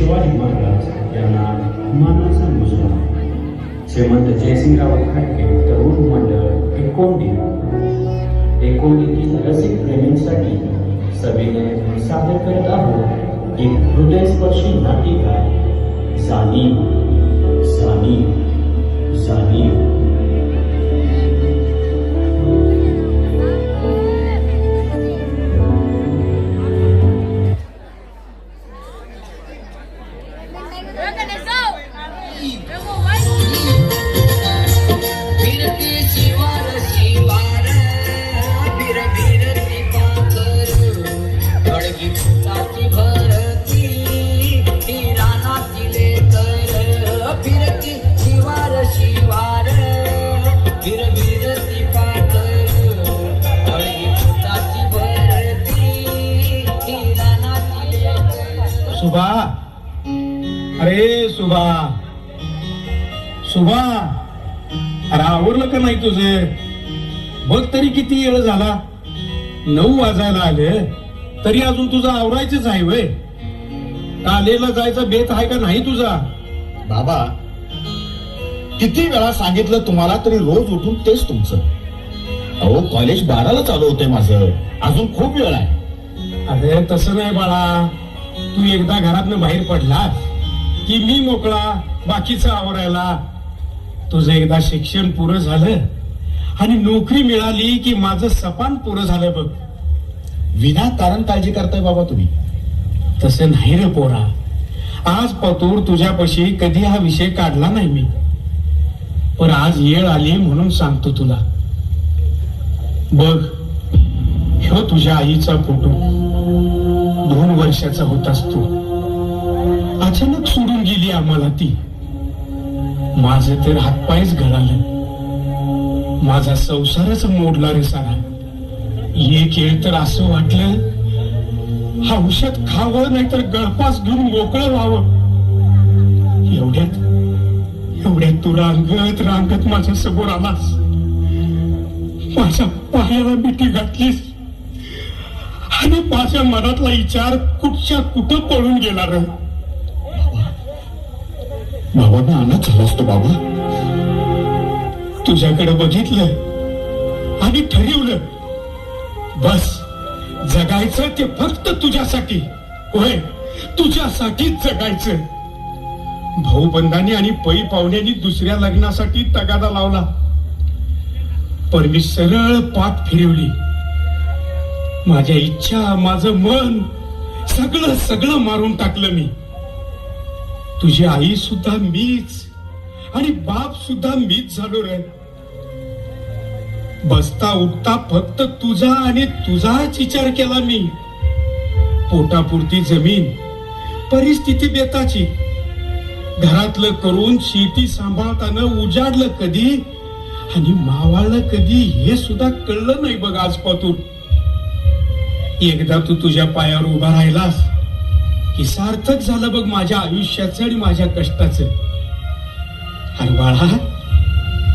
शिवाजी महाराज यांना मानाचा मुजरा. श्रीमंत जयसिंगराव खाडके तरुण मंडळ एकोंडीतील रसिक प्रेमींसाठी सविनय सादर करत आहोत एक हृदयस्पर्शी नाटिका जाणीव जाणीव जाणीव. सुभा, अरे सुभा, सुभा, अरे आवरलं का नाही तुझे? बघ तरी किती वेळ झाला, 9 वाजायला आले तरी अजून तुझं आवरायचंच आहे वय. कालेला जायचा बेत आहे का नाही तुझा? बाबा, किती वेळा सांगितलं तुम्हाला तरी रोज उठून तेच तुमचं. अहो कॉलेज 12ला चालू होते माझं, अजून खूप वेळ आहे. अरे तसं नाही बाळा, तू एकदा घरातनं बाहेर पडलास की मी मोकळा बाकीचं आवरायला. तुझं एकदा शिक्षण पुरं झालं आणि नोकरी मिळाली की माझं सपान पुरं झालं बघ. विनाकारण काळजी करताय बाबा तुम्ही. तसं नाही रे पोरा, आज पतूर तुझ्यापाशी कधी हा विषय काढला नाही मी, पण आज येळ आली म्हणून सांगतो तुला. बघ, ह्यो तुझ्या आईचा फोटो 2 वर्षाचा होतास तू. अचानक सोडून गेली आम्हाला ती. माझं तर हातपायच गळालं, माझा संसारच मोडला रे सारा. एक येळ तर असं वाटलं हा औषध खावं नाहीतर गळपास घेऊन मोकळं व्हावं. एवढ्यात तू रांगत माझ्या समोर आलास, माझ्या पायाला मिठी घातलीस आणि माझ्या मनातला विचार कुठच्या कुठं पळून गेला रे. बाबा मी अनाथ झालो असतो बाबा. तुझ्याकडे बघितलं आणि ठरवलं, बस जगायचं ते फक्त तुझ्यासाठी. होय, तुझ्यासाठीच जगायचं. भाऊबंधांनी आणि पै पाहुण्यांनी दुसऱ्या लग्नासाठी तगादा लावला, पण मी सरळ पाठ फिरवली. माझ्या इच्छा, माझं मन सगळं मारून टाकलं मी. तुझी आई सुद्धा मीच आणि बाप सुद्धा मीच झालो रे. बसता उठता फक्त तुझा आणि तुझाच विचार केला मी. पोटापुरती जमीन, परिस्थिती बेताची, घरातलं करून शेती सांभाळताना उजाडलं कधी आणि मावाळलं कधी हे सुद्धा कळलं नाही बघ आज पातूर. एकदा तू तुझ्या पायावर उभा राहिलास की सार्थक झालं बघ माझ्या आयुष्याचं आणि माझ्या कष्टाचं. अरे बाळा,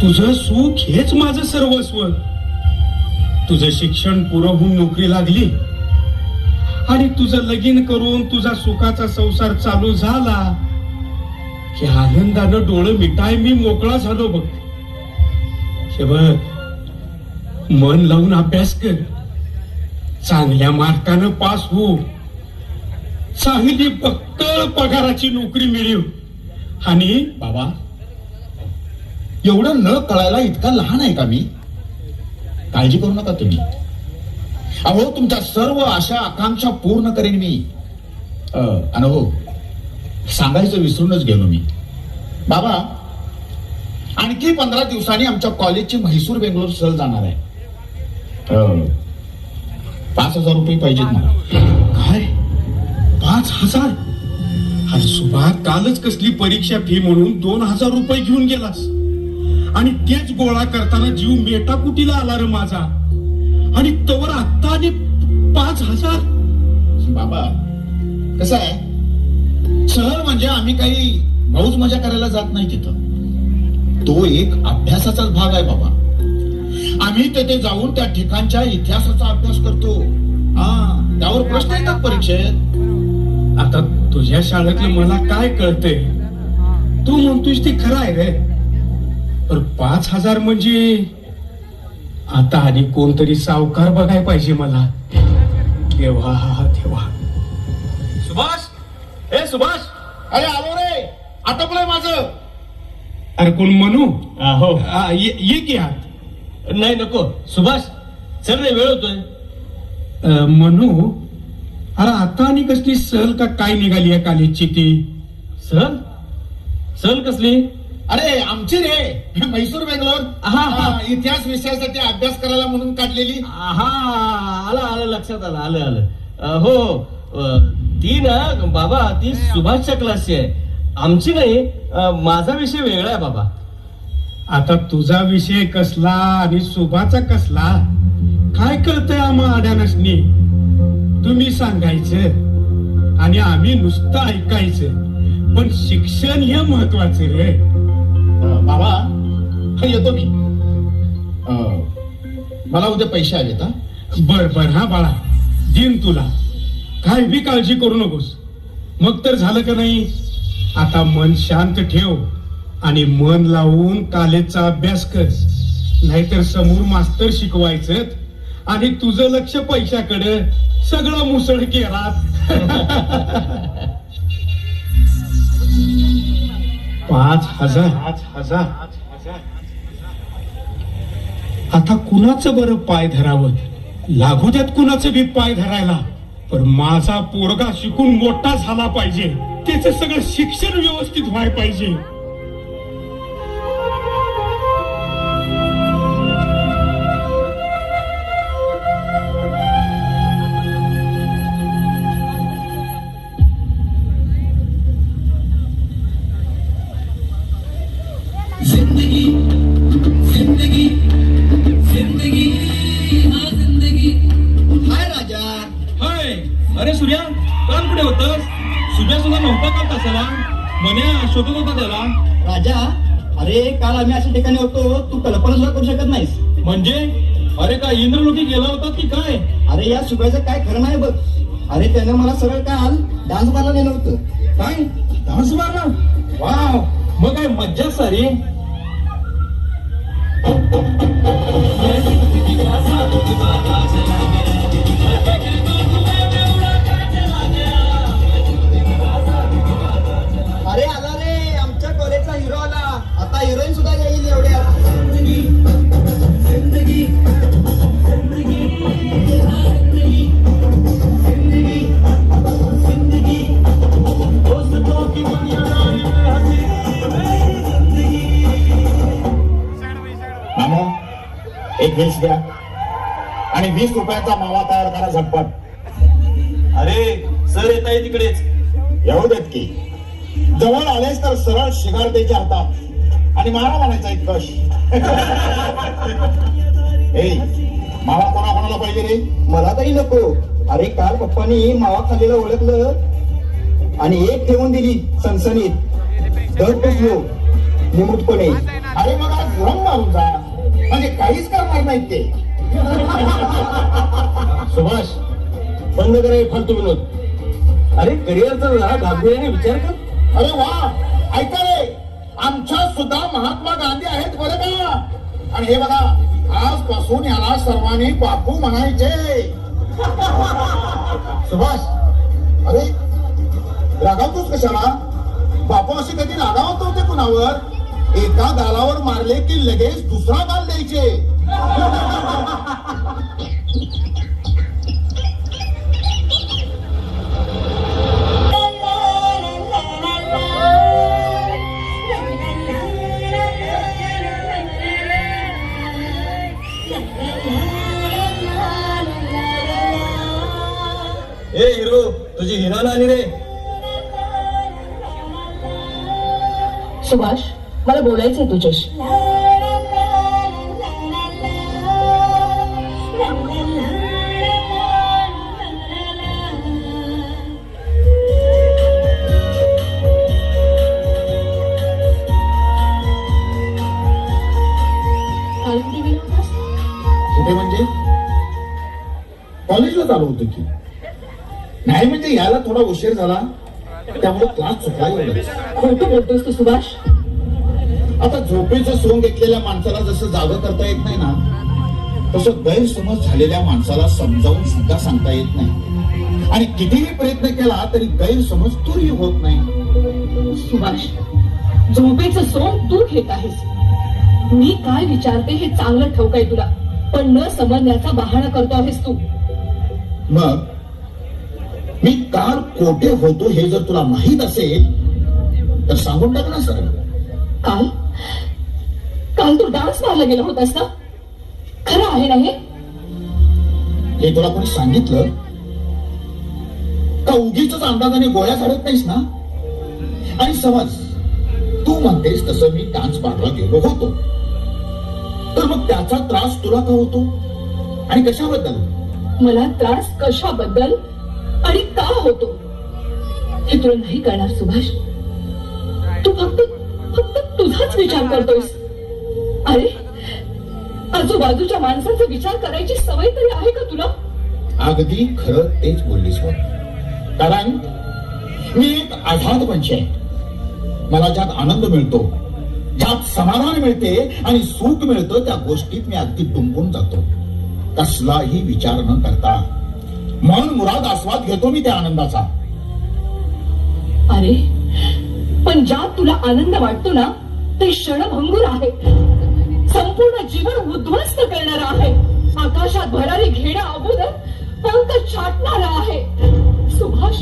तुझं सुख हेच माझं सर्वस्व. तुझं शिक्षण पुरं होऊन नोकरी लागली आणि तुझं लगीन करून तुझा सुखाचा संसार चालू झाला की आनंदानं डोळं मिटाय मी मोकळा झालो बघ. हे बघ, मन लावून अभ्यास कर, चांगल्या मार्कानं पास हो, चांगली पक्कळ पगाराची नोकरी मिळव आणि बाबा एवढं न कळायला इतका लहान आहे का मी? काळजी करू नका तुम्ही. अहो तुमच्या सर्व आशा आकांक्षा पूर्ण करेन मी. आणि हो, सांगायचं विसरूनच गेलो मी. बाबा, आणखी 15 दिवसांनी आमच्या कॉलेजची म्हैसूर बेंगलोर सहल जाणार आहे. 5,000 रुपये पाहिजेत मला. काय 5,000? अरे सुभा, कालच कसली परीक्षा फी म्हणून 2,000 रुपये घेऊन गेलास आणि तेच गोळा करताना जीव मेटाकुटीला आला रे माझा. आणि तवर आत्ता आणि 5,000? बाबा कसं आहे, सहल म्हणजे आम्ही काही मौज मजा करायला जात नाही तिथं. तो एक अभ्यासाचाच भाग आहे बाबा. आम्ही तेथे जाऊन त्या ठिकाणच्या इतिहासाचा अभ्यास करतो. त्यावर प्रश्न येतात परीक्षेत. आता तुझ्या शाळेतलं मला काय कळतंय? तू म्हणतोस ते खरं आहे रे, पण 5,000 म्हणजे आता आणि कोणतरी सावकार बघाय पाहिजे मला. देवा देवा. सुभाष, ए सुभाष. अरे आलो रे, आटपलंय माझं. अरे कोण म्हणू? हो. ये की आत. नाही नको सुभाष, चल रे, वेळ होतोय. म्हणू, अरे आता आणि कसली सहल का काय निघाली या कॉलेजची ती? सहल? सहल कसली? अरे आमची रे, म्हैसूर बेंगलोर. इतिहास विषयासाठी अभ्यास करायला म्हणून काढलेली. हा, आलं लक्षात आलं. हो, ती ना बाबा, ती सुभाषच्या क्लासची आहे, आमची नाही. माझा विषय वेगळा आहे बाबा. आता तुझा विषय कसला आणि सुभाचा कसला काय कळतंय आम्हा अड्यानसनी? तुम्ही सांगायचं आणि आम्ही नुसतं ऐकायचं, पण शिक्षण हे महत्वाचं रे. बाबा येतो मी. मला उद्या पैसे हवेत. बर हा बाळा, दिन तुला. काय बी काळजी करू नकोस. मग तर झालं का नाही? आता मन शांत ठेव आणि मन लावून कॉलेजचा अभ्यास कर, नाहीतर समोर मास्तर शिकवायचं आणि तुझं लक्ष पैशाकडे. सगळं मुसळ केरात. 5,000. आता कुणाचं बरं पाय धरावं? लागू द्यात कुणाचं बी पाय धरायला, पण माझा पोरगा शिकून मोठा झाला पाहिजे. त्याचं सगळं शिक्षण व्यवस्थित व्हायला पाहिजे. हाय राजा. हाय. अरे सूर्या, काल कुठे होतस? सूर्या सुद्धा नव्हता काल तासाला. मन्या शोधत होता त्याला. राजा, अरे काल आम्ही अशा ठिकाणी होतो, तू कल्पना सुद्धा करू शकत नाहीस. म्हणजे? अरे का इंद्रलोकी गेला होता की काय? अरे या सुगायचं काय खरं नाही बघ. अरे त्यानं मला सरळ काल डान्स बारला नेलं होतं. काय डान्स मारला? वाव, मग काय मज्जा सारी. अरे आला रे, आमच्या कॉलेजचा हिरो आला. आता हिरोईन सुद्धा येईल एवढ्या. मामा, एक 20 द्या आणि 20 रुपयाचा मावा तयार करा झटपट. अरे सर येत आहे तिकडेच. येऊ देत की. जवळ आलेस तर सरळ शिगार द्यायच्या हातात आणि मारा म्हणायचा एक कश. ए, मावा कोणाकोणाला पाहिजे रे? मला तरी नको. अरे काल पप्पानी मावा खाल्लेलं ओळखलं आणि एक ठेवून दिली सणसणीत. दर पुसलो निमूटपणे. अरे मग आज रंग मारून जा, म्हणजे काहीच करणार नाहीत ते. सुभाष, बंद करे फालतू विनोद. अरे करिअरचा जरा गांभीर्याने विचार कर. अरे वा, ऐका रे, आमच्या सुद्धा महात्मा गांधी आहेत बरं का. आणि हे बघा, आजपासून याला सर्वांनी बापू म्हणायचे. सुभाष, अरे रागावतोस कशाला? बापू असे कधी रागावत होते कुणावर? एका गालावर मारले की लगेच दुसरा गाल द्यायचे. ए हिरो, तुझी हिराला आली रे. सुभाष, मला बोलायचंय तुझ्याशी. काल कुठे गेला होतास? कुठे म्हणजे? कॉलेजला चालू होतं की. नाही म्हणजे यायला थोडा उशीर झाला. त्यामुळे त्रास चुकला एवढंच. खोटं बोलतोस तू सुभाष. आता झोपेचं सोंग घेतलेल्या माणसाला जसं जागं करता येत नाही ना, तसं गैरसमज झालेल्या माणसाला समजावून सुद्धा सांगता येत नाही. आणि कितीही प्रयत्न केला तरी गैरसमज दूरही होत नाही. सुभाष, झोपेचं सोंग तू घेत आहेस. मी काय विचारते हे चांगलं ठाऊक आहे तुला, पण न समजण्याचा बहाणा करतो आहेस तू. मग मी काल कोठे होतो हे जर तुला माहित असेल तर सांगून टाक ना सर. काल काल तू डान्स मारला गेला होतास ना? खरं आहे ना हे? हे तुला कोणी सांगितलं का? उगीच अंदाजाने गोळ्या काढत नाहीस ना? आणि समज तू म्हणतेस तसं मी डान्स बारला गेलो होतो, तर मग त्याचा त्रास तुला का होतो आणि कशाबद्दल? मला त्रास कशाबद्दल आणि का होतो हे तुला नाही कळणार सुभाष. तू फक्त फक्त तुझाच विचार करतोयस. अरे, आजूबाजूच्या माणसाचा विचार करायची सवय तरी आहे का तुला? अगदी खरं तेच बोललीस बघ. कारण मी एक आझाद पंच आहे. मला ज्यात आनंद मिळतो, ज्यात समाधान मिळते आणि सुख मिळतं त्या गोष्टीत मी अगदी तुंबून जातो, कसलाही विचार न करता. मन मुराद आस्वाद घेतो मी त्या आनंदाचा. अरे, पण ज्यात तुला आनंद वाटतो ना ते क्षणभंगूर आहे. संपूर्ण जीवन उद्ध्वस्त करणारं आहे. आकाशात भरारी घेण्या अगोदर पंख छाटणारा आहे. सुभाष,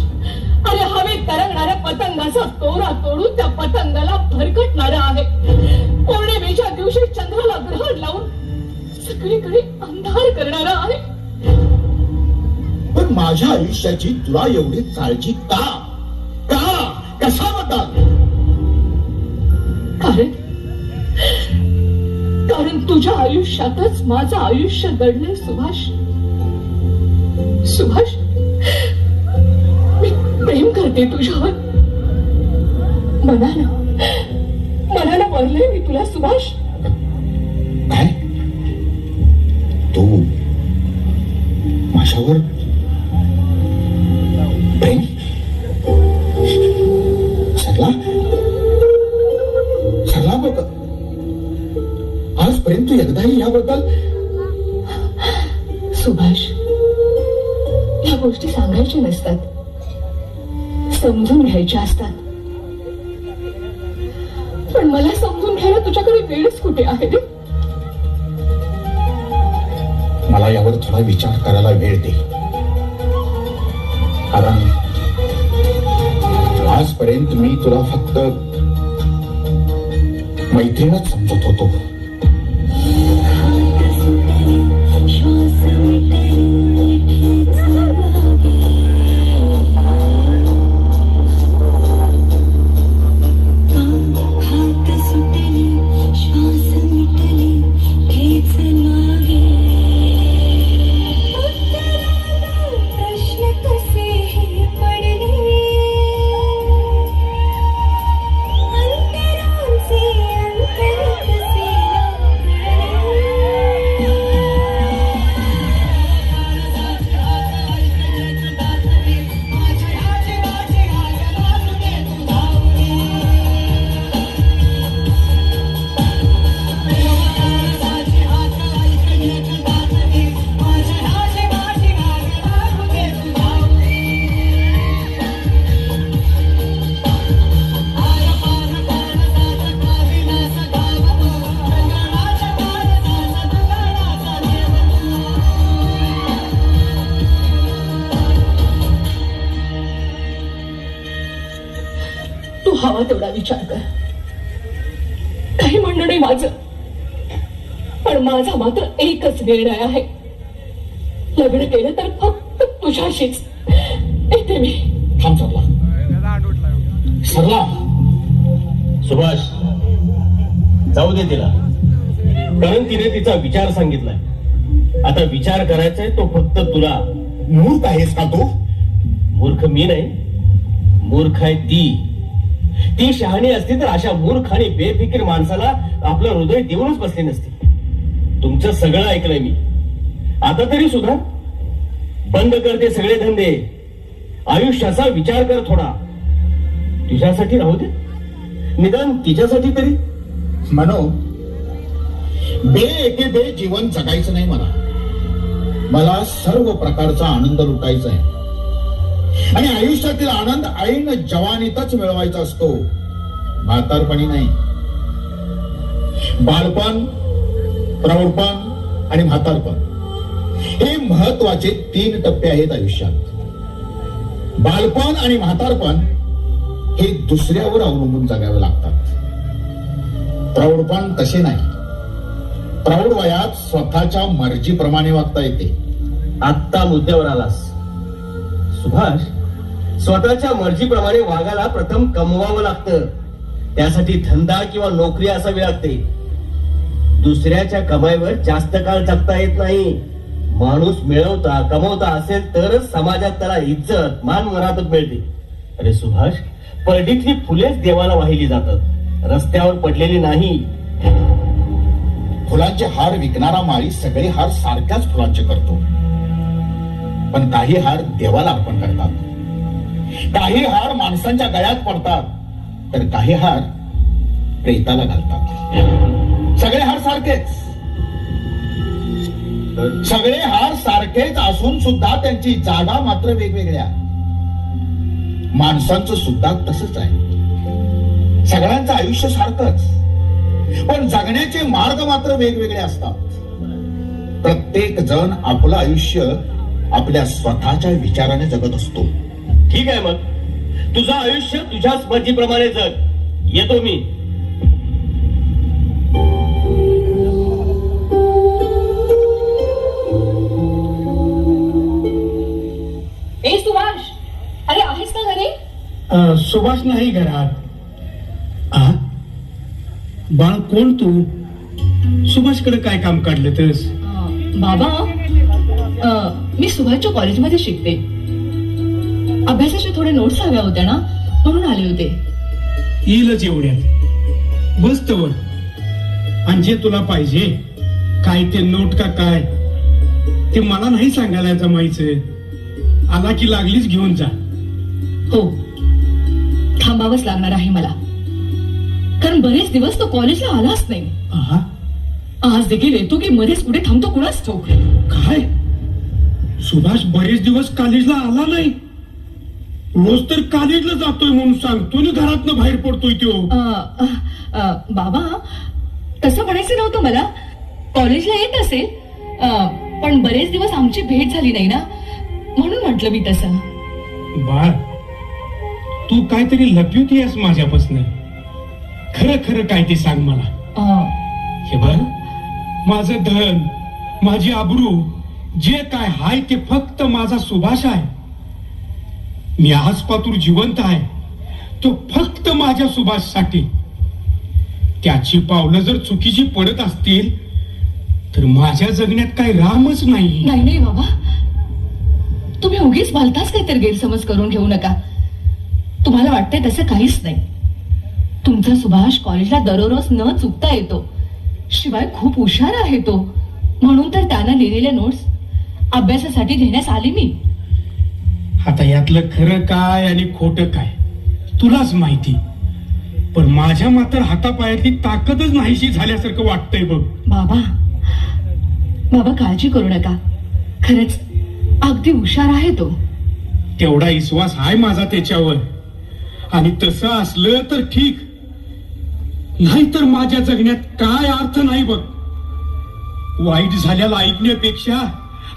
अरे हवेत तरंगणाऱ्या पतंगाचा तोरा तोडून त्या पतंगाला भरकटणारा आहे. पौर्णिमेच्या दिवशी चंद्राला ग्रहण लावून सगळीकडे अंधार करणारा आहे. पण माझ्या आयुष्याची तुला एवढी काळजी का? का? कशाबद्दल? कारण तुझ्या आयुष्यातच माझं आयुष्य दडलंय सुभाष. सुभाष, मी प्रेम करते तुझ्यावर. मनानं पडलंय मी तुला सुभाष. काय? तू माझ्यावर प्रेम? सरला बघ, आजपर्यंत एकदाही याबद्दल? सुभाष, या गोष्टी सांगायच्या नसतात, समजून घ्यायच्या असतात. पण मला समजून घ्यायला तुझ्याकडे वेळच कुठे आहे रे? मला यावर थोडा विचार करायला वेळ दे. कारण आजपर्यंत मी तुला फक्त मैत्रीणच समजत होतो. हवा तेवढा विचार कर. काही म्हणणं नाही माझं, पण माझा मात्र एकच निर्णय आहे. लग्न केलं तर फक्त तुझ्याशीच. येते मी. थांब सरला. सरला. सुभाष, जाऊ दे तिला. कारण तिने तिचा विचार सांगितलाय. आता विचार करायचाय तो फक्त तुला. मूर्ख आहेस का तू? मूर्ख मी नाही, मूर्ख आहे ती. ती शहाणी असती तर अशा मूर्ख आणि बेफिकीर माणसाला आपलं हृदय देऊनच बसले नसते. तुमचं सगळं ऐकलंय मी. आता तरी सुद्धा बंद कर ते सगळे धंदे. आयुष्याचा विचार कर थोडा. तुझ्यासाठी राहू दे, निदान तिच्यासाठी तरी. म्हणो बे एके बे जीवन जगायचं नाही मला सर्व प्रकारचा आनंद लुटायचा आहे. आणि आयुष्यातील आनंद ऐन जवानीतच मिळवायचा असतो, म्हातारपणी नाही. बालपण, प्रौढपण आणि म्हातारपण हे महत्वाचे 3 टप्पे आहेत आयुष्यात. बालपण आणि म्हातारपण हे दुसऱ्यावर अवलंबून जगावे लागतात. प्रौढपण तसे नाही. प्रौढ वयात स्वतःच्या मर्जीप्रमाणे वागता येते. आत्ता मुद्द्यावर आलास सुभाष. स्वतःच्या मर्जीप्रमाणे वागायला प्रथम कमवावं लागतं. त्यासाठी धंदा किंवा नोकरी असावी लागते. दुसऱ्याच्या कमाईवर जास्त काळ जगता येत नाही. माणूस मिळवता कमवता असेल तरच समाजात त्याला इज्जत मान मरातच मिळते. अरे सुभाष, परडीतली फुलेच देवाला वाहिली जातात, रस्त्यावर पडलेली नाही. फुलांचे हार विकणारा माळी सगळे हार सारख्याच फुलांचे करतो, पण काही हार देवाला अर्पण करतात. काही हार माणसांच्या गळ्यात पडतात, तर काही हार प्रेताला घालतात. सगळे हार सारखेच, सगळे हार सारखेच असून सुद्धा त्यांची जागा मात्र वेगवेगळ्या. माणसांचं सुद्धा तसंच आहे. सगळ्यांचं आयुष्य सारखंच, पण जगण्याचे मार्ग मात्र वेगवेगळे असतात. प्रत्येक जण आपलं आयुष्य आपल्या स्वतःच्या विचाराने जगत असतो. ठीक आहे, मग तुझं आयुष्य तुझ्याच मर्जीप्रमाणे जग. येतो मी. ए सुभाष, अरे आहेस का घरी? सुभाष नाही घरात. आ? बाळ कोण तू? सुभाषकडे काय काम काढलं तस? बाबा, मी सुभाषच्या कॉलेजमध्ये शिकते. अभ्यासाच्या थोड्या नोट्स हव्या होत्या ना, म्हणून आले होते. येईलच एवढ्यात. बस तवर. आणि जे तुला पाहिजे, काय ते नोट का काय, ते मला नाही सांगायला जमायचं. आला की लागलीच घेऊन जा. हो, थांबावंच लागणार आहे मला, कारण बरेच दिवस तो कॉलेजला आलाच नाही. आहा, आज देखील येतो की मध्येच कुठे थांबतो कुणाच ठाऊक. काय? सुभाष बरेच दिवस कॉलेजला आला नाही. रोज तर कॉलेजला जातोय म्हणून सांगतो आणि घरातनं बाहेर पडतोय तो. बाबा, तसं म्हणायचं नव्हतं मला. कॉलेजला येत असेल, पण बरेच दिवस आमची भेट झाली नाही ना, म्हणून म्हटलं मी तसं. बाळ, तू काहीतरी लपवतीयस माझ्यापासून. खरं खरं काय ते सांग मला. हे बघ, माझं धन, माझी आबरू, जे काय हाय ते फक्त माझा सुभाष आहे. मी आज पातूर जिवंत आहे तो फक्त माझ्या सुभाषसाठी. त्याची पावलं जर चुकीची पडत असतील तर माझ्या जगण्यात काही रामच नाही. नाही नाही बाबा, तुम्ही उगीच भलताच काहीतरी गैरसमज करून घेऊ नका. तुम्हाला वाटतंय तसं काहीच नाही. तुमचा सुभाष कॉलेजला दररोज न चुकता येतो. शिवाय खूप हुशार आहे तो, म्हणून तर त्यानं लिहिलेल्या नोट्स अभ्यासासाठी घेण्यास आली मी. आता यातलं खरं काय आणि खोटं काय तुलाच माहिती, पण माझ्या मात्र हातापायातली ताकदच नाहीशी झाल्यासारखं वाटतंय बघ. बाबा काळजी करू नका, खरंच अगदी हुशार आहे तो. तेवढा विश्वास आहे माझा त्याच्यावर. आणि तसं असलं तर ठीक, नाहीतर माझ्या जगण्यात काय अर्थ नाही बघ. वाईट झाल्याला ऐकण्यापेक्षा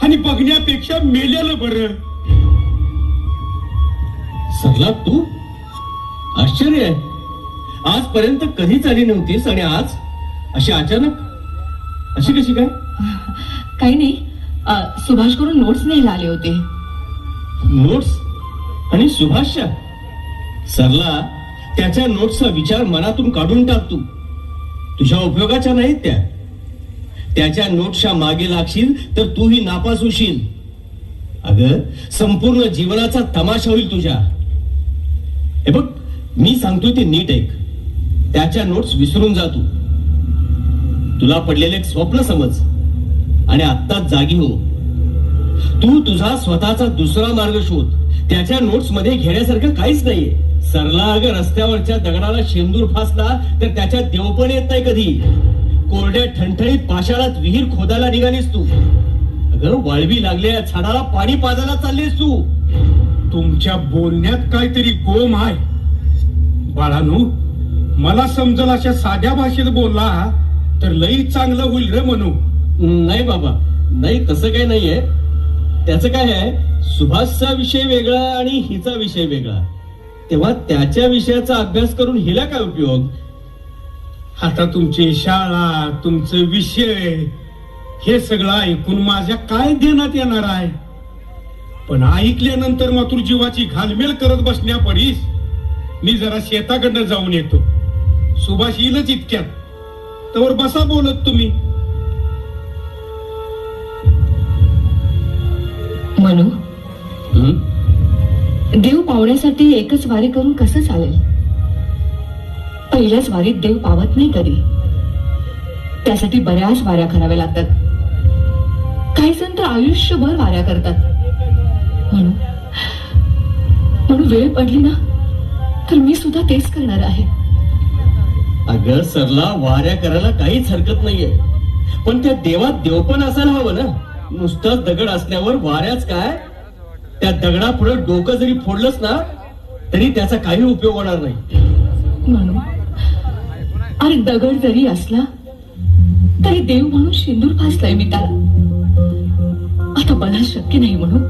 आणि बघण्यापेक्षा मेलेलं बरं. सरला, तू आश्चर्य आहे. आजपर्यंत कधीच आली नव्हतीस आणि आज अशी अचानक, अशी कशी काय? काही नाही, सुभाष कडून नोट्स न्यायला आले होते. नोट्स? आणि सुभाषच्या? सरला, त्याच्या नोट्सचा विचार मनातून काढून टाक तू. तुझ्या उपयोगाच्या नाहीत त्या. त्याच्या नोट्सच्या मागे लागशील तर तूही नापास होशील. अगं, संपूर्ण जीवनाचा तमाशा होईल तुझ्या. हे बघ, मी सांगतोय ते नीट ऐक. त्याच्या नोट्स विसरून जा तू. तुला पडलेले एक स्वप्न समज आणि आत्ताच जागी हो. तू तुझा स्वतःचा दुसरा मार्ग शोध. त्याच्या नोट्स मध्ये घेण्यासारखं काहीच नाहीये. सरला अगं रस्त्यावरच्या दगडाला शेंदूर फासला तर त्याच्यात देव पण येत नाही कधी. कोरड्या ठणठणीत पाषाणात विहीर खोदायला निघालीस तू. अगं वाळवी लागलेल्या झाडाला पाणी पाजायला चाललीस तू. तुमच्या बोलण्यात काहीतरी गोम आहे बाळानू. मला समजल अशा साध्या भाषेत बोलला तर लई चांगलं होईल रे म्हणू. नाही बाबा, नाही तसं काही नाहीये. त्याचं काय आहे, सुभाषचा विषय वेगळा आणि हिचा विषय वेगळा. तेव्हा त्याच्या विषयाचा अभ्यास करून हिला काय उपयोग. आता तुमची शाळा, तुमचे विषय हे सगळं ऐकून माझ्या काय देण्यात येणार आहे. पण ऐकल्यानंतर मात्र जीवाची घालमेल करत बसण्यापरीस मी जरा शेताकडनं जाऊन येतो. सुभाष येईलच इतक्यात, तर बसा बोलत तुम्ही. म्हणू देव पावण्यासाठी एकच वारी करून कसं चालेल. पहिल्याच वारीत देव पावत नाही कधी. त्यासाठी बऱ्याच वाऱ्या कराव्या लागतात. काही जण तर आयुष्यभर वाऱ्या करतात. म्हणून वेळ पडली ना तर मी सुद्धा तेच करणार आहे. अगं सरला, वाऱ्या करायला काहीच हरकत नाहीये, पण त्या देवात देव पण असायला हवं ना. नुसताच दगड असल्यावर वाऱ्याच काय. त्या दगडा पुढे डोकं जरी फोडलंच ना तरी त्याचा काही उपयोग होणार नाही. म्हणून अरे दगड जरी असला तरी देव म्हणून शेंदूर फासलाय मी त्याला. आता मला शक्य नाही म्हणून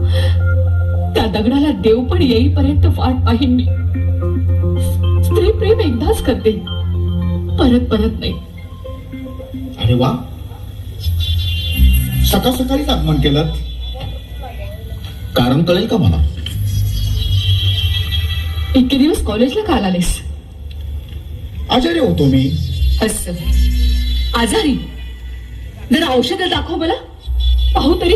त्या दगडाला देव पण येईपर्यंत वाट पाहीन मी. स्त्री प्रेम एकदाच करते, परत परत नाही. अरे वा, सकाळ सकाळीच आगमन केलं. कारण कळेल का मला. इतके दिवस कॉलेजला काल आलेस. आजारी होतो मी. असं आजारी. जरा औषधं दाखव मला, पाहू तरी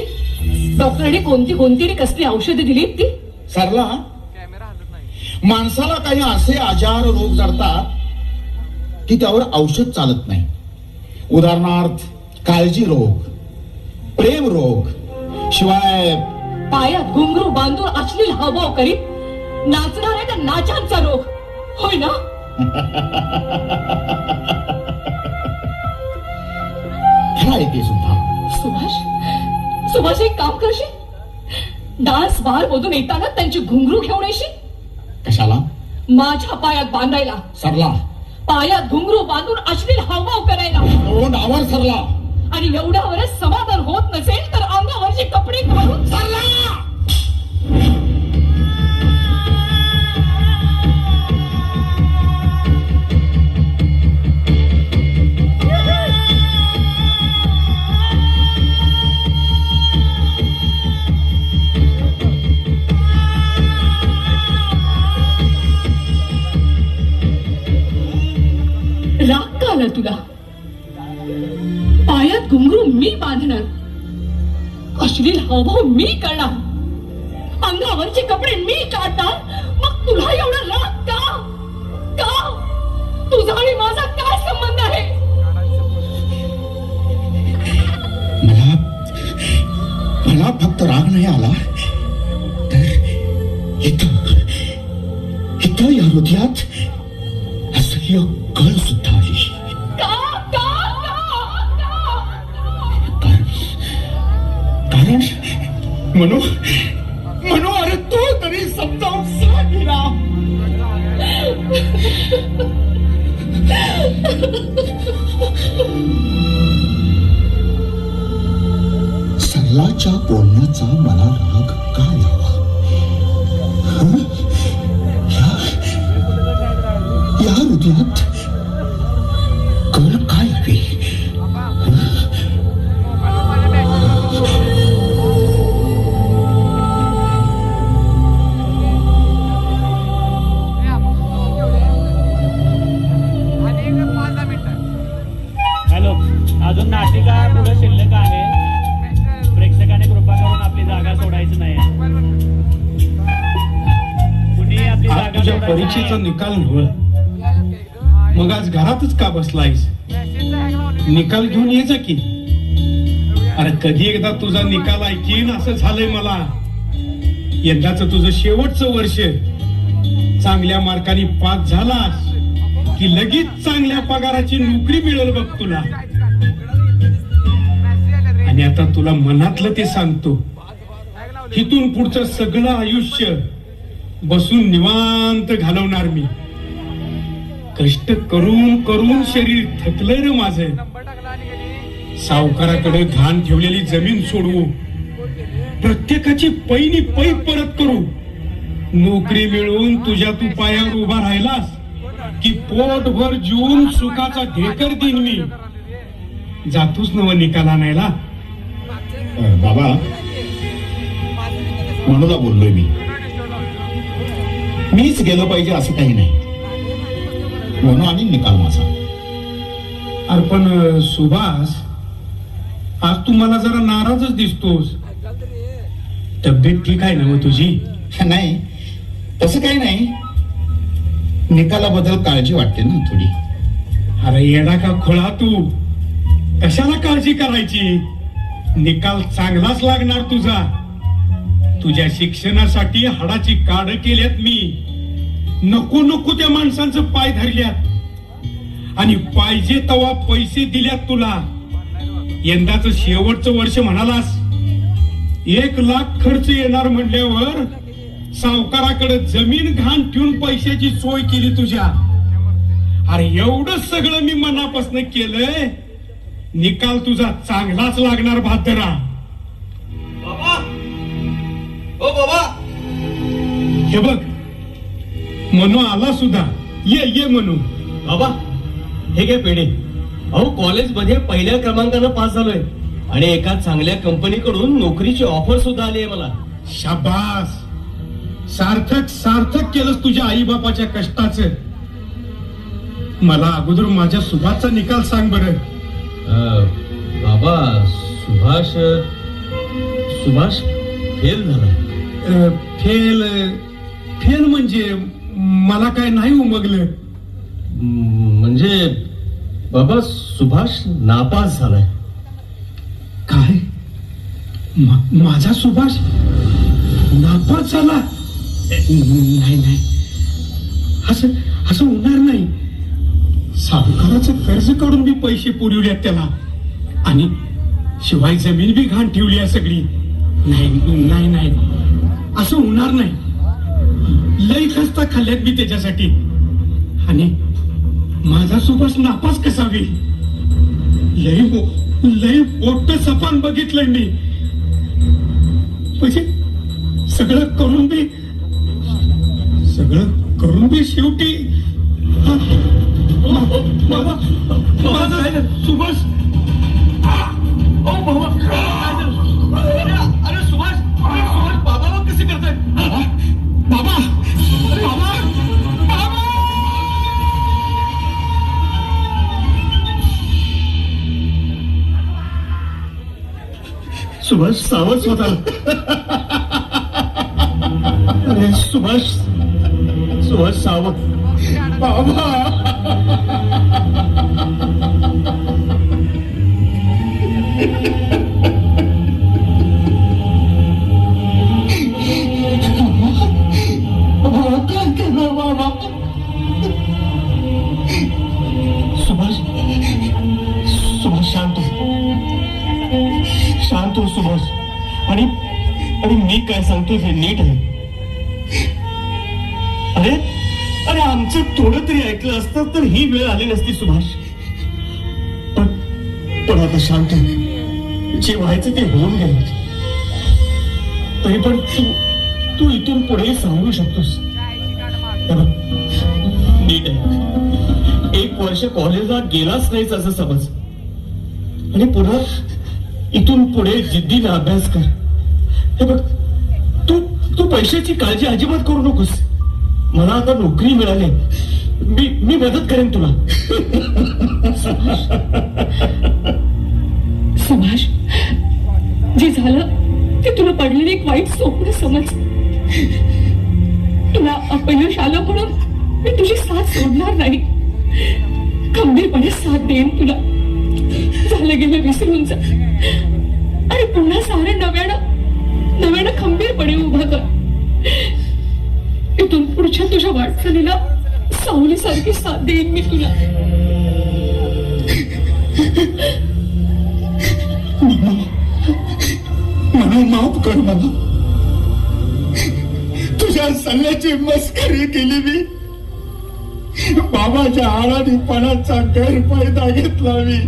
डॉक्टरने कोणती कोणती आणि कसली औषधं दिली ती. सरला, माणसाला काही असे आजार रोग जडतात की त्यावर औषध चालत नाही. उदाहरणार्थ काळजी रोग, प्रेम रोग, शिवाय पायात घुंगरू बांधून अश्लील हावभाव करीत नाचणाऱ्या त्या नाचांचा रोग. होय ना. खरं ते सुद्धा. सुभाष एक काम करशील. डान्स बार मधून येताना त्यांची घुंगरू घेऊन येशील. कशाला. माझ्या पायात बांधायला. सरला, पायात घुंगरू बांधून अश्लील हावभाव करायला. तोंडावर सरला. आणि एवढ्यावरच समाधान होत नसेल तर अंगावरचे कपडे काढून सरला. राग का आला तुला. पायात घुंगरू मी बांधणार, अश्लील हावभाव मी करणार, अंगावरचे कपडे मी काढणार. मग तुला एवढा राग का. तुझा आणि माझा काय संबंध आहे. मला फक्त राग नाही आला तर इथं या हृदयात असह्य कळ सुद्धा आली. कारण म्हणू अरे तू तरी समजावून सांग ना. सरलाच्या बोलण्याचा मला राग का यावा. या हृदयात कळ काय हवी. हॅलो, अजून नाटिका पुढे शिल्लक आहे. प्रेक्षकाने कृपा करून आपली जागा सोडायची नाही. कुणी आपली आज जागा तुझ्या सोडायची परीक्षेचा नाही. निकाल निवड. मग आज घरातच का बसलायस. निकाल घेऊन यायचा की. अरे कधी एकदा तुझा निकाल ऐकीन असं झालंय मला. यंदाच तुझं शेवटचं वर्ष. चांगल्या मार्काने पास झालास की लगेच चांगल्या पगाराची नोकरी मिळेल बघ तुला. आणि आता तुला मनातलं ते सांगतो, इथून पुढचं सगळं आयुष्य बसून निवांत घालवणार मी. कष्ट करून करून शरीर थकलंय रे माझं. सावकाराकडे घाण ठेवलेली जमीन सोडवू, प्रत्येकाची पैनी पै परत करू. नोकरी मिळवून तुझ्या तू पायावर उभा राहिलास की पोटभर जीवन सुखाचा ढेकर देईन मी. जातोच नव निकाल आणायला. बाबा, मनूला बोललोय मीच गेलो पाहिजे असं काही नाही. म्हणून आणि निकाल माझा. अरे पण सुभाष, आज तू मला जरा नाराजच दिसतोस. तब्येत ठीक आहे ना तुझी? नाही, तसं काही नाही. निकालाबद्दल काळजी वाटते ना थोडी. अरे येडा का खोळा तू, कशाला काळजी करायची? निकाल चांगलाच लागणार तुझा. तुझ्या शिक्षणासाठी हाडाची काढ केल्यात मी. नको नको त्या माणसांचं पाय धरल्यात आणि पाहिजे तेव्हा पैसे दिल्यात तुला. यंदाच शेवटचं वर्ष म्हणालास, 1 लाख खर्च येणार म्हणल्यावर सावकाराकडे जमीन घाण ठेवून पैशाची सोय केली तुझ्या. अरे एवढं सगळं मी मनापासून केलंय. निकाल तुझा चांगलाच लागणार भादरा. बाबा, ओ बाबा, हे बघ, मनू आला सुद्धा. ये मनू. बाबा, हे काय पेढे? अहो, कॉलेजमध्ये पहिल्या क्रमांकानं पास झालोय आणि एका चांगल्या कंपनीकडून नोकरीची ऑफर सुद्धा आली आहे मला. शाबास, सार्थक केलंस तुझ्या आई बापाच्या कष्टाचं. मला अगोदर माझ्या सुभाषचा निकाल सांग बरं. बाबा, सुभाष फेल झालाय. फेल म्हणजे मला काय नाही उमगलं. म्हणजे बाबा, सुभाष नापास झालाय. काय? माझा सुभाष नापास झाला? नाही, असं होणार नाही. सावकाराचं कर्ज काढून मी पैसे पुरवल्यात त्याला आणि शिवाय जमीन बी घाण ठेवली आहे सगळी. नाही, असं होणार नाही. लई खस्ता खाल्ल्यात मी त्याच्यासाठी. आणि माझा सुभाष नापास कसा होईल? लई मोठं सपान बघितलंय मी. म्हणजे सगळं करून बी शेवटी माझा सुभाष. अरे सुभाष, बाबा कसे करताय? बाबा सुभाष सावध होता. अरे सुभाष सावध. बाबा, सुभाष शांत हो सुभाष. आणि मी काय सांगतो हे नीट आहे. अरे आमचं थोडं तरी ऐकलं असतं तर ही वेळ आली नसती सुभाष. पण आता शांत, जे व्हायचं ते होऊन गेलं. तरी पण तू इथून पुढे सांगू शकतोस. नीट आहे. 1 वर्ष कॉलेजला गेलाच नाहीच असं समज आणि पुन्हा इथून पुढे जिद्दीने अभ्यास कर. हे बघ, तू पैशाची काळजी अजिबात करू नकोस. मला आता नोकरी मिळाली, मी मदत करेन तुला. सुभाष, जे झालं ते तुला पडलेलं एक वाईट स्वप्न समज. तुला अपयश आलं म्हणून मी तुझी साथ सोडणार नाही. खंबीरपणे साथ देईन तुला. झालं गेलं विसरून जा आणि पुन्हा सारे नव्यानं खंबीरपणे उभा कर. इथून पुढच्या तुझ्या वाटचालीला सावलीसारखी साथ देईन मी तुला. मला माफ कर. मला तुझ्या सल्ल्याची मस्करी केली मी. बाबाच्या आराधीपणाचा गैरफायदा घेतला मी.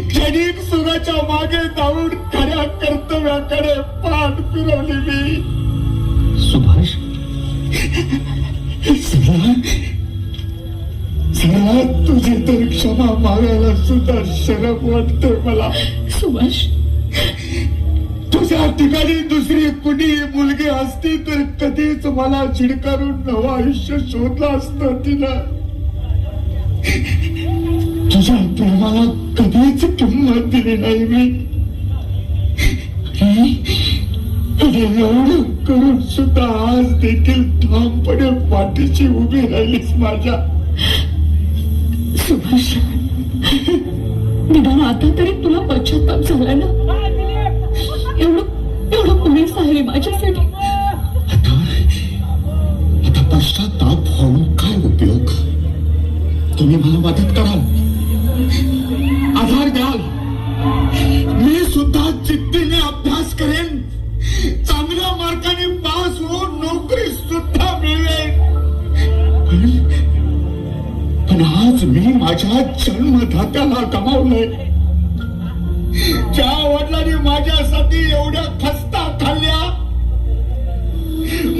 क्षणिक सुखाच्या मागे जाऊन खऱ्या कर्तव्याकडे पाठ फिरवली मी. सुभाष, सगळा तुझी तर क्षमा मागायला सुद्धा शरम वाटते मला. सुभाष, तुझ्या ठिकाणी दुसरी कुणी मुलगी असती तर कधीच मला चिडकारून नवं आयुष्य शोधलं असतं तिनं. तुझ्या प्रेमाला कधीच किंमत दिली नाही मी. आणि एवढं करून सुद्धा आज देखील ठामपणे पाठीशी उभी राहिलीस माझ्या. सुभाष, निदान आता तरी तुला पश्चाताप झाला ना. एवढं पुरेस आहे माझ्यासाठी. आता पश्चाताप होऊन काय उपयोग? तुम्ही मला मदत कराल, आधार द्याल. मी सुद्धा जिद्दीने अभ्यास करेन, चांगल्या मार्काने पास होऊन नोकरी सुद्धा मिळवेन. पण आज मी माझ्या जन्मदात्याला गमावलंय. ज्या वडिलांनी माझ्यासाठी एवढ्या खस्ता खाल्ल्या,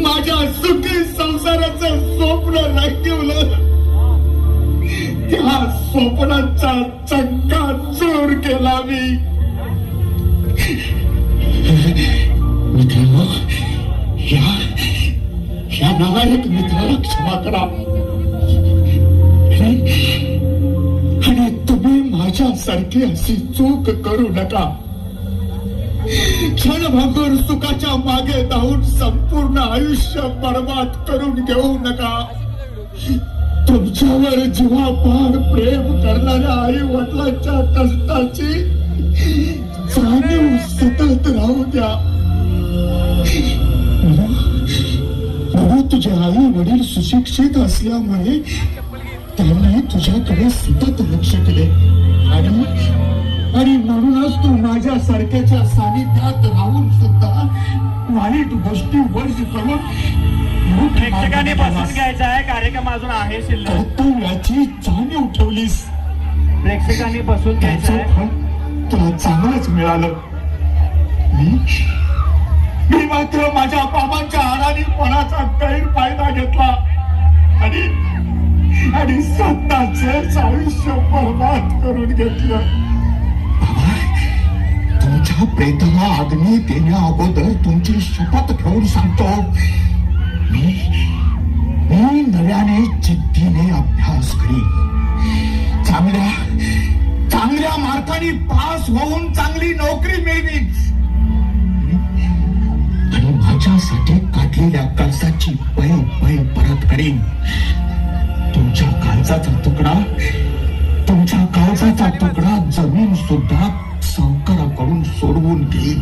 माझ्या सुखी संसाराचं स्वप्न राखीवलं, त्या स्वप्नाचा चक्का चोर केला मी. मित्रांनो, या नालायक मित्राला क्षमा करा. आणि तुम्ही माझ्यासारखी अशी चूक करू नका. क्षणभंगूर सुखाच्या मागे धावून संपूर्ण आयुष्य बर्बाद करून घेऊ नका. तुमच्यावर जीवापाड प्रेम करणाऱ्या आई वडिलांच्या कष्टाची जाणीव सतत राहू द्या. तुझे आई वडील सुशिक्षित असल्यामुळे त्यांनी तुझ्याकडे सतत लक्ष केले. आणि म्हणूनच तू माझ्या सारख्याच्या सानिध्यात राहून सुद्धा वाईट गोष्टी वर्ज करून प्रेक्षकांनी बसून घ्यायचा आहे. कार्यक्रम अजून आहे शिल्लक. कर्तव्याची जाणीव ठेवलीस. प्रेक्षकांनी बसून घ्यायचं त्याचं आहे. फळ तुला चांगलंच मिळालं. मी मात्र माझ्या बाबांच्या आराधीपणाचा गैरफायदा घेतला आणि स्वतःच आयुष्य बर्बाद करून घेतलं. तुमच्या प्रेताला अग्नी देण्या अगोदर तुमची शपथ घेऊन सांगतो, मी नव्याने जिद्दीने अभ्यास करीन. चांगल्या मार्काने पास होऊन चांगली नोकरी मिळवीन. आणि माझ्यासाठी काढलेल्या कर्जाची पै परत करीन. तुमच्या काळजाचा तुकडा जमीन सुद्धा सावकाराकडून सोडवून घेईन.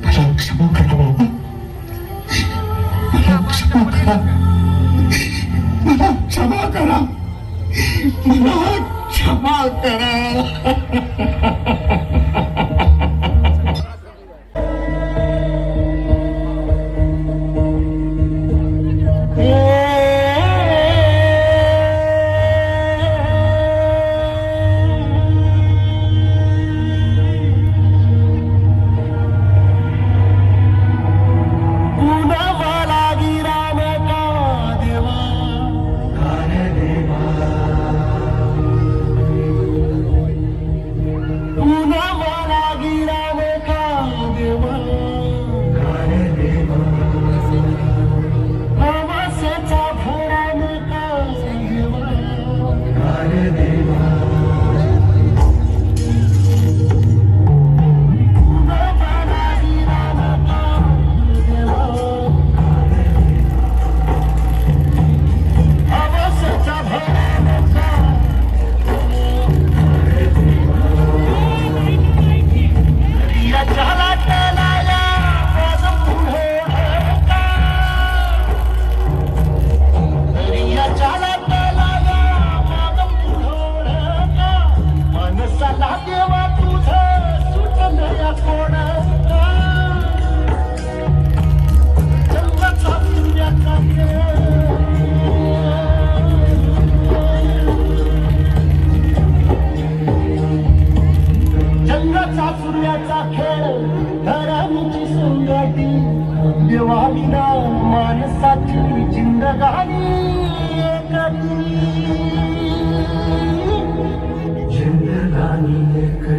मला क्षमा करा बाबा. मला क्षमा करा. मला क्षमा करा. मला क्षमा करा. आंबेडकर